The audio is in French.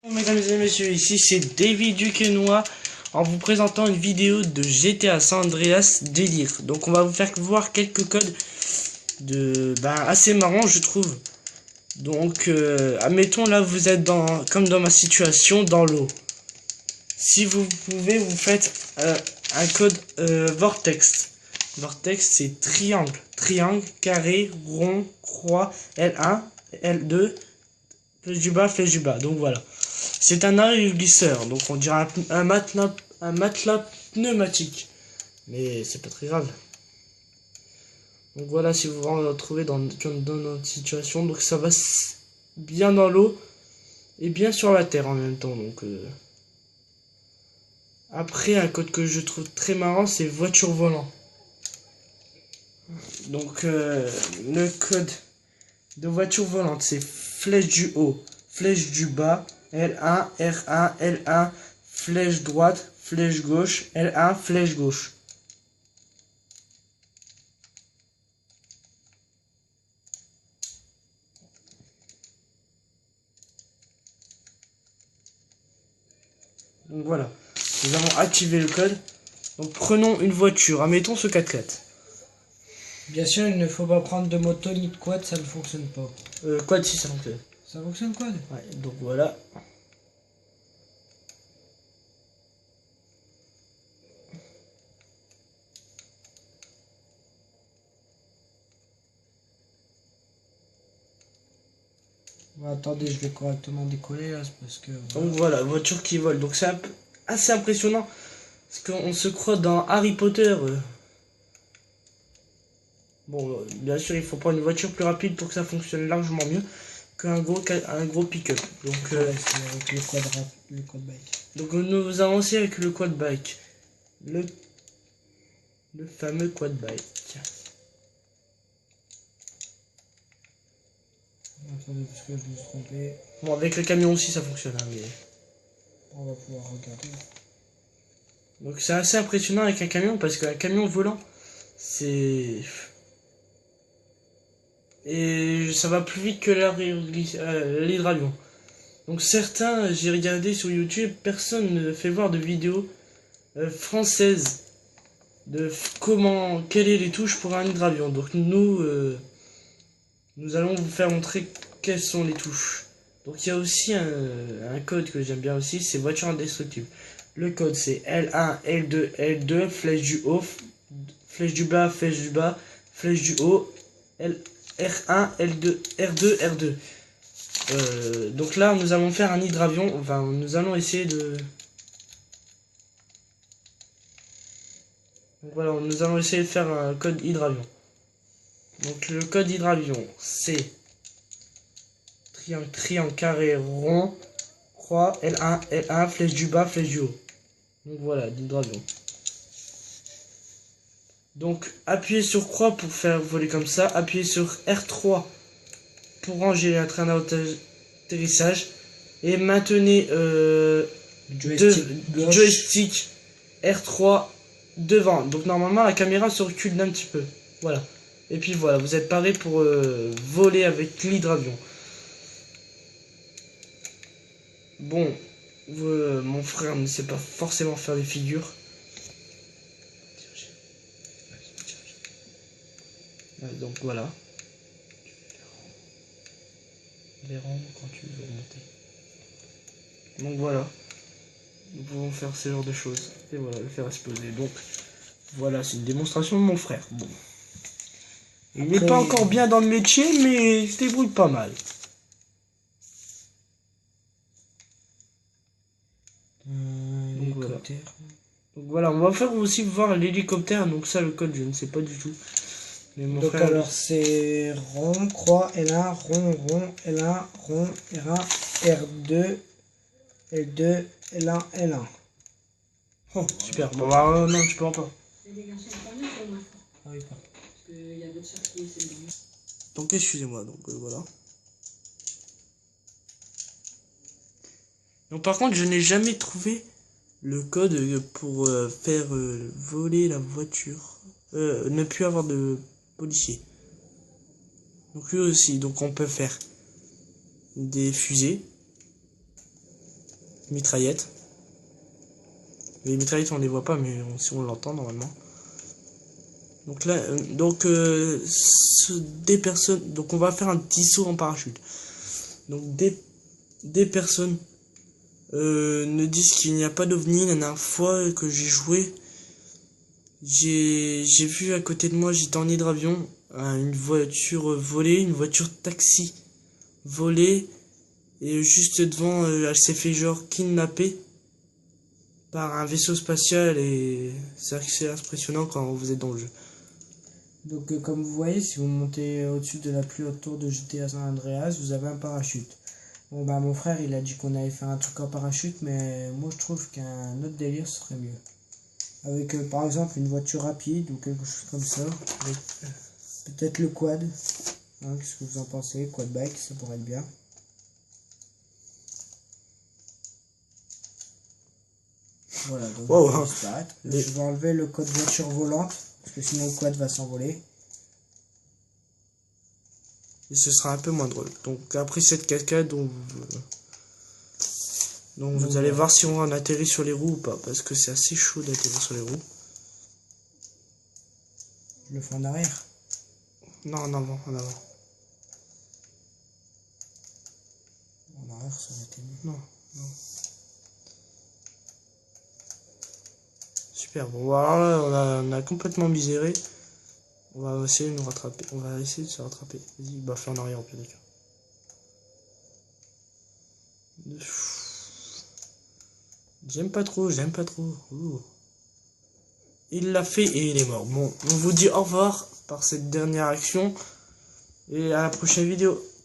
Mesdames et messieurs, ici c'est David Duquesnoy en vous présentant une vidéo de GTA San Andreas Délire. Donc on va vous faire voir quelques codes assez marrants, je trouve. Donc admettons là vous êtes comme dans ma situation dans l'eau. Si vous pouvez, vous faites un code vortex. Vortex c'est triangle, carré, rond, croix, L1, L2, flèche du bas, flèche du bas. Donc voilà. C'est un arrêt glisseur, donc on dirait un matelas pneumatique. Mais c'est pas très grave. Donc voilà, si vous vous retrouvez dans notre situation, donc ça va bien dans l'eau et bien sur la terre en même temps. Donc après, un code que je trouve très marrant, c'est voiture volant. Donc le code de voiture volante, c'est flèche du haut, flèche du bas, L1, R1, L1, flèche droite, flèche gauche, L1, flèche gauche. Donc voilà, nous avons activé le code. Donc prenons une voiture, admettons ce 4x4. Bien sûr, il ne faut pas prendre de moto ni de quad, ça ne fonctionne pas. Quad si ça fonctionne. Ça fonctionne quad? Ouais, donc voilà. Bon, attendez, je vais correctement décoller là, parce que... Donc voilà, voiture qui vole. Donc c'est assez impressionnant. Parce qu'on se croit dans Harry Potter. Bon, bien sûr, il faut prendre une voiture plus rapide pour que ça fonctionne largement mieux qu'un gros pick-up. Donc, ouais, c'est avec le quad bike. Donc nous allons aussi avec le quad bike. Le fameux quad bike. Attendez, parce que je me suis trompé. Bon, avec le camion aussi ça fonctionne. Hein, mais... On va pouvoir regarder. Donc c'est assez impressionnant avec un camion parce qu'un camion volant, c'est... Et ça va plus vite que l'hydravion. Donc certains, j'ai regardé sur YouTube, personne ne fait voir de vidéos françaises de quelles sont les touches pour un hydravion. Donc nous allons vous faire montrer quelles sont les touches. Donc il y a aussi un code que j'aime bien aussi, c'est voiture indestructible. Le code c'est L1, L2, L2, flèche du haut, flèche du bas, flèche du haut, R1, L2, R2, R2. Donc là nous allons faire un hydravion, enfin nous allons essayer de... Donc voilà, nous allons essayer de faire un code hydravion. Donc le code hydravion c'est triangle, carré, rond, croix, L1, L1, flèche du bas, flèche du haut. Donc voilà, l'hydravion. Donc appuyez sur croix pour faire voler comme ça, appuyez sur R3 pour ranger un train d'atterrissage et maintenez joystick R3 devant. Donc normalement la caméra se recule d'un petit peu. Voilà. Et puis voilà, vous êtes paré pour voler avec l'hydravion. Bon, mon frère ne sait pas forcément faire des figures. Donc voilà. Les rendre quand tu veux monter. Donc voilà. Nous pouvons faire ce genre de choses. Et voilà, le faire exploser. Donc voilà, c'est une démonstration de mon frère. Bon. Il n'est pas encore bien dans le métier, mais il se débrouille pas mal. Hélicoptère. Donc voilà, on va faire aussi voir l'hélicoptère. Donc ça, le code, je ne sais pas du tout. Mais mon donc frère, alors c'est rond, croix, L1, rond, rond, L1, rond, R1, R2, L2, L1, L1. Oh, super. Bon, bah, non, tu peux pas. Ah oui, pas. Donc excusez-moi, donc voilà. Donc par contre, je n'ai jamais trouvé le code pour faire voler la voiture. Ne plus avoir de policier. Donc lui aussi, donc on peut faire des fusées. mitraillette. Les mitraillettes on les voit pas, mais si on l'entend normalement. Donc là, des personnes, donc on va faire un petit saut en parachute. Donc des personnes ne disent qu'il n'y a pas d'ovni. La dernière fois que j'ai joué, j'ai vu à côté de moi, j'étais en hydravion, une voiture volée, une voiture taxi volée, et juste devant, elle s'est fait genre kidnapper par un vaisseau spatial, et c'est assez impressionnant quand vous êtes dans le jeu. Donc comme vous voyez, si vous montez au-dessus de la plus haute tour de GTA San Andreas, vous avez un parachute. Bon bah mon frère il a dit qu'on allait faire un truc en parachute, mais moi je trouve qu'un autre délire serait mieux. Avec par exemple une voiture rapide ou quelque chose comme ça. Avec peut-être le quad. Hein, qu'est-ce que vous en pensez? Quad bike, ça pourrait être bien. Voilà, donc Wow, je vais disparaître. Je vais enlever le code voiture volante, parce que sinon le quad va s'envoler. Et ce sera un peu moins drôle. Donc après cette cascade, vous allez voir si on atterrit sur les roues ou pas, parce que c'est assez chaud d'atterrir sur les roues. Je le fais en arrière. Non, en avant, en avant. En arrière, ça aurait été mieux. Non, non. Super, bon voilà, on a complètement miséré. On va essayer de nous rattraper. On va essayer de se rattraper. Vas-y, bah fais en arrière au pire des cas. J'aime pas trop, j'aime pas trop. Ouh. Il l'a fait et il est mort. Bon, on vous dit au revoir par cette dernière action. Et à la prochaine vidéo.